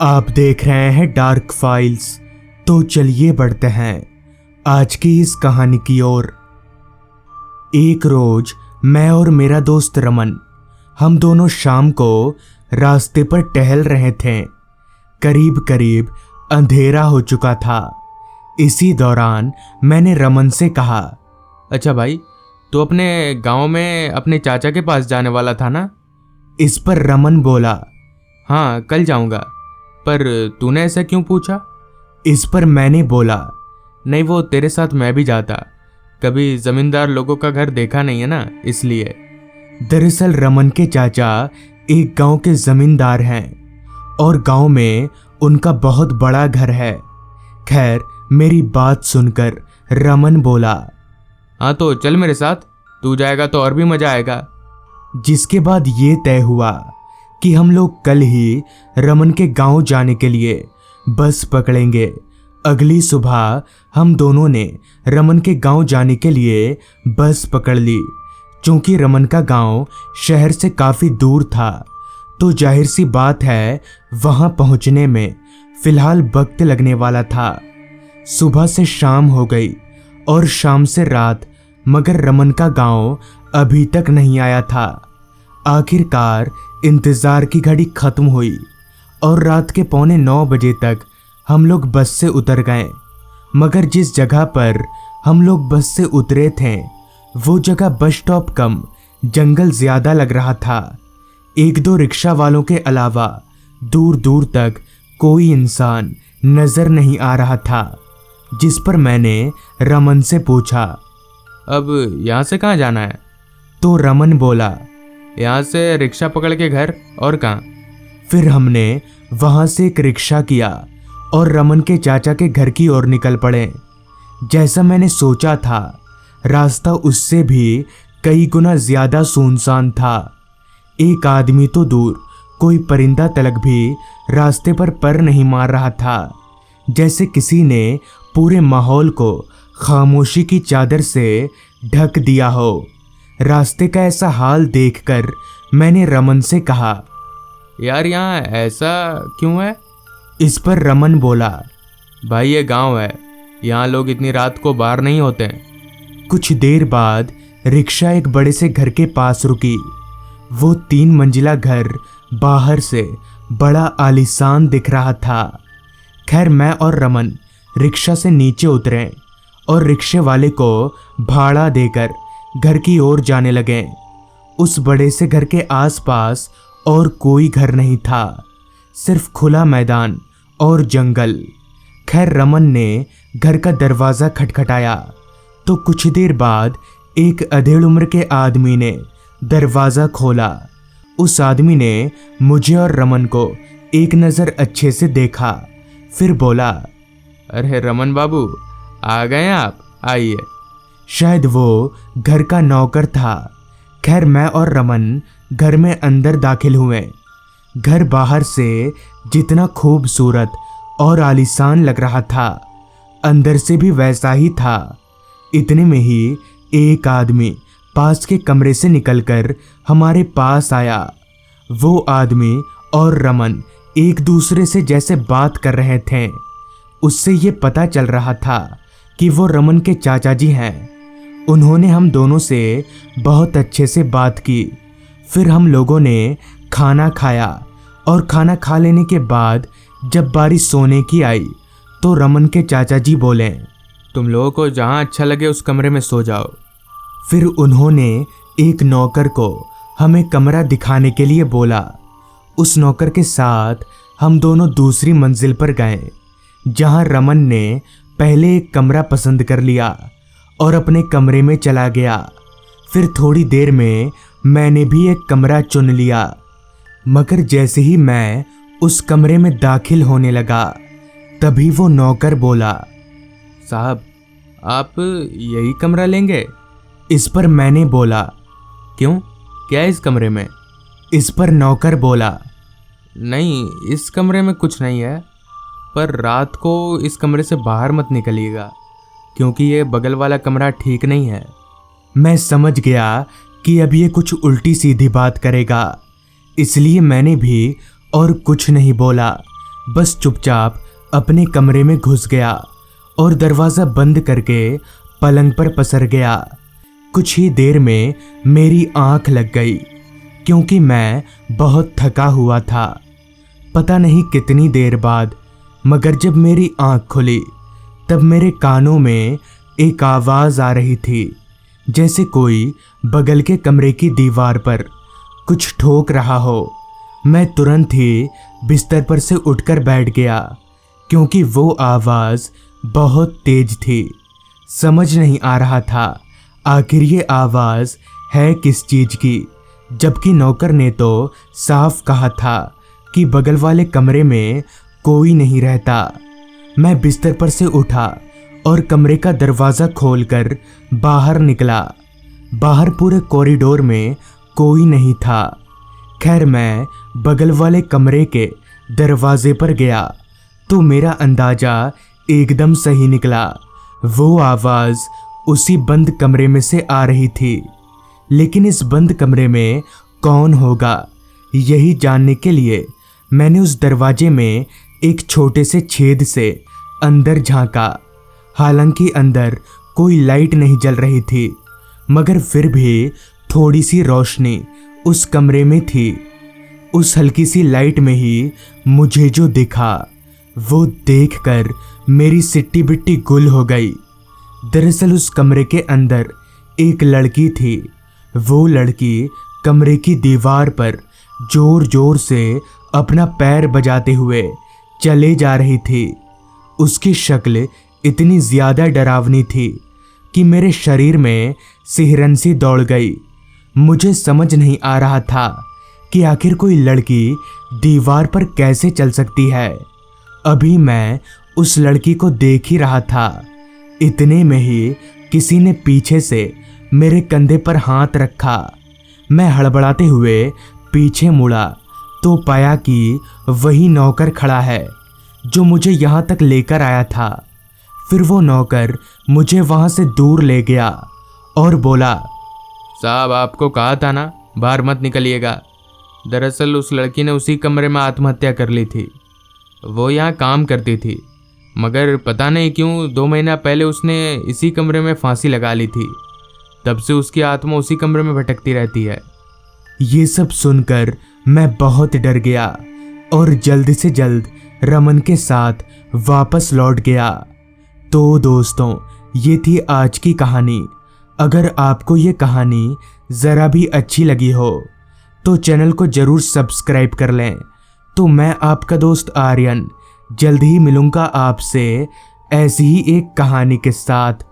आप देख रहे हैं डार्क फाइल्स। तो चलिए बढ़ते हैं आज की इस कहानी की ओर। एक रोज मैं और मेरा दोस्त रमन, हम दोनों शाम को रास्ते पर टहल रहे थे। करीब करीब अंधेरा हो चुका था। इसी दौरान मैंने रमन से कहा, अच्छा भाई, तो अपने गांव में अपने चाचा के पास जाने वाला था ना? इस पर रमन बोला, हाँ कल जाऊंगा। पर तूने ऐसा क्यों पूछा? इस पर मैंने बोला, नहीं वो तेरे साथ मैं भी जाता, कभी जमींदार लोगों का घर देखा नहीं है ना, इसलिए। दरअसल रमन के चाचा एक गांव के जमींदार हैं और गांव में उनका बहुत बड़ा घर है। खैर मेरी बात सुनकर रमन बोला, हाँ तो चल मेरे साथ, तू जाएगा तो और भी मजा आएगा। जिसके बाद ये तय हुआ कि हम लोग कल ही रमन के गांव जाने के लिए बस पकड़ेंगे। अगली सुबह हम दोनों ने रमन के गांव जाने के लिए बस पकड़ ली। चूंकि रमन का गांव शहर से काफ़ी दूर था, तो जाहिर सी बात है वहां पहुंचने में फिलहाल वक्त लगने वाला था। सुबह से शाम हो गई और शाम से रात, मगर रमन का गांव अभी तक नहीं आया था। आखिरकार इंतज़ार की घड़ी खत्म हुई और रात के 8:45 बजे तक हम लोग बस से उतर गए। मगर जिस जगह पर हम लोग बस से उतरे थे वो जगह बस स्टॉप कम जंगल ज़्यादा लग रहा था। एक दो रिक्शा वालों के अलावा दूर दूर तक कोई इंसान नज़र नहीं आ रहा था। जिस पर मैंने रमन से पूछा, अब यहाँ से कहाँ जाना है? तो रमन बोला, यहाँ से रिक्शा पकड़ के घर, और कहाँ? फिर हमने वहाँ से एक रिक्शा किया और रमन के चाचा के घर की ओर निकल पड़े। जैसा मैंने सोचा था, रास्ता उससे भी कई गुना ज़्यादा सुनसान था। एक आदमी तो दूर, कोई परिंदा तलक भी रास्ते पर पर नहीं मार रहा था। जैसे किसी ने पूरे माहौल को खामोशी की चादर से ढक दिया हो। रास्ते का ऐसा हाल देखकर मैंने रमन से कहा, यार यहाँ ऐसा क्यों है? इस पर रमन बोला, भाई ये गांव है, यहाँ लोग इतनी रात को बाहर नहीं होते हैं। कुछ देर बाद रिक्शा एक बड़े से घर के पास रुकी। वो 3 मंजिला घर बाहर से बड़ा आलीशान दिख रहा था। खैर मैं और रमन रिक्शा से नीचे उतरे और रिक्शे वाले को भाड़ा देकर घर की ओर जाने लगे। उस बड़े से घर के आसपास और कोई घर नहीं था, सिर्फ खुला मैदान और जंगल। खैर रमन ने घर का दरवाज़ा खटखटाया तो कुछ देर बाद एक अधेड़ उम्र के आदमी ने दरवाज़ा खोला। उस आदमी ने मुझे और रमन को एक नज़र अच्छे से देखा, फिर बोला, अरे रमन बाबू आ गए आप, आइए। शायद वो घर का नौकर था। खैर मैं और रमन घर में अंदर दाखिल हुए। घर बाहर से जितना खूबसूरत और आलीशान लग रहा था, अंदर से भी वैसा ही था। इतने में ही एक आदमी पास के कमरे से निकलकर हमारे पास आया। वो आदमी और रमन एक दूसरे से जैसे बात कर रहे थे। उससे ये पता चल रहा था कि वो रमन के चाचा जी हैं। उन्होंने हम दोनों से बहुत अच्छे से बात की। फिर हम लोगों ने खाना खाया और खाना खा लेने के बाद जब बारी सोने की आई तो रमन के चाचा जी बोले, तुम लोगों को जहाँ अच्छा लगे उस कमरे में सो जाओ। फिर उन्होंने एक नौकर को हमें कमरा दिखाने के लिए बोला। उस नौकर के साथ हम दोनों दूसरी मंजिल पर गए, जहाँ रमन ने पहले एक कमरा पसंद कर लिया और अपने कमरे में चला गया। फिर थोड़ी देर में मैंने भी एक कमरा चुन लिया। मगर जैसे ही मैं उस कमरे में दाखिल होने लगा, तभी वो नौकर बोला, साहब आप यही कमरा लेंगे? इस पर मैंने बोला, क्यों, क्या है इस कमरे में? इस पर नौकर बोला, नहीं इस कमरे में कुछ नहीं है, पर रात को इस कमरे से बाहर मत निकलिएगा, क्योंकि ये बगल वाला कमरा ठीक नहीं है। मैं समझ गया कि अब ये कुछ उल्टी सीधी बात करेगा, इसलिए मैंने भी और कुछ नहीं बोला, बस चुपचाप अपने कमरे में घुस गया और दरवाज़ा बंद करके पलंग पर पसर गया। कुछ ही देर में मेरी आंख लग गई क्योंकि मैं बहुत थका हुआ था। पता नहीं कितनी देर बाद, मगर जब मेरी आंख खुली तब मेरे कानों में एक आवाज़ आ रही थी, जैसे कोई बगल के कमरे की दीवार पर कुछ ठोक रहा हो। मैं तुरंत ही बिस्तर पर से उठकर बैठ गया क्योंकि वो आवाज़ बहुत तेज थी। समझ नहीं आ रहा था आखिर ये आवाज़ है किस चीज़ की, जबकि नौकर ने तो साफ कहा था कि बगल वाले कमरे में कोई नहीं रहता। मैं बिस्तर पर से उठा और कमरे का दरवाज़ा खोलकर बाहर निकला। बाहर पूरे कॉरिडोर में कोई नहीं था। खैर, मैं बगल वाले कमरे के दरवाजे पर गया तो मेरा अंदाज़ा एकदम सही निकला। वो आवाज़ उसी बंद कमरे में से आ रही थी। लेकिन इस बंद कमरे में कौन होगा, यही जानने के लिए मैंने उस दरवाजे में एक छोटे से छेद से अंदर झांका। हालांकि अंदर कोई लाइट नहीं जल रही थी, मगर फिर भी थोड़ी सी रोशनी उस कमरे में थी। उस हल्की सी लाइट में ही मुझे जो दिखा, वो देखकर मेरी सिट्टी बिट्टी गुल हो गई। दरअसल उस कमरे के अंदर एक लड़की थी। वो लड़की कमरे की दीवार पर जोर जोर से अपना पैर बजाते हुए चले जा रही थी। उसकी शक्ल इतनी ज़्यादा डरावनी थी कि मेरे शरीर में सिहरन सी दौड़ गई। मुझे समझ नहीं आ रहा था कि आखिर कोई लड़की दीवार पर कैसे चल सकती है। अभी मैं उस लड़की को देख ही रहा था, इतने में ही किसी ने पीछे से मेरे कंधे पर हाथ रखा। मैं हड़बड़ाते हुए पीछे मुड़ा तो पाया कि वही नौकर खड़ा है जो मुझे यहाँ तक लेकर आया था। फिर वो नौकर मुझे वहाँ से दूर ले गया और बोला, साहब, आपको कहा था ना बाहर मत निकलिएगा। दरअसल उस लड़की ने उसी कमरे में आत्महत्या कर ली थी। वो यहाँ काम करती थी, मगर पता नहीं क्यों 2 महीना पहले उसने इसी कमरे में फांसी लगा ली थी। तब से उसकी आत्मा उसी कमरे में भटकती रहती है। ये सब सुनकर मैं बहुत डर गया और जल्द से जल्द रमन के साथ वापस लौट गया। तो दोस्तों, ये थी आज की कहानी। अगर आपको ये कहानी ज़रा भी अच्छी लगी हो तो चैनल को ज़रूर सब्सक्राइब कर लें। तो मैं आपका दोस्त आर्यन जल्द ही मिलूँगा आपसे ऐसी ही एक कहानी के साथ।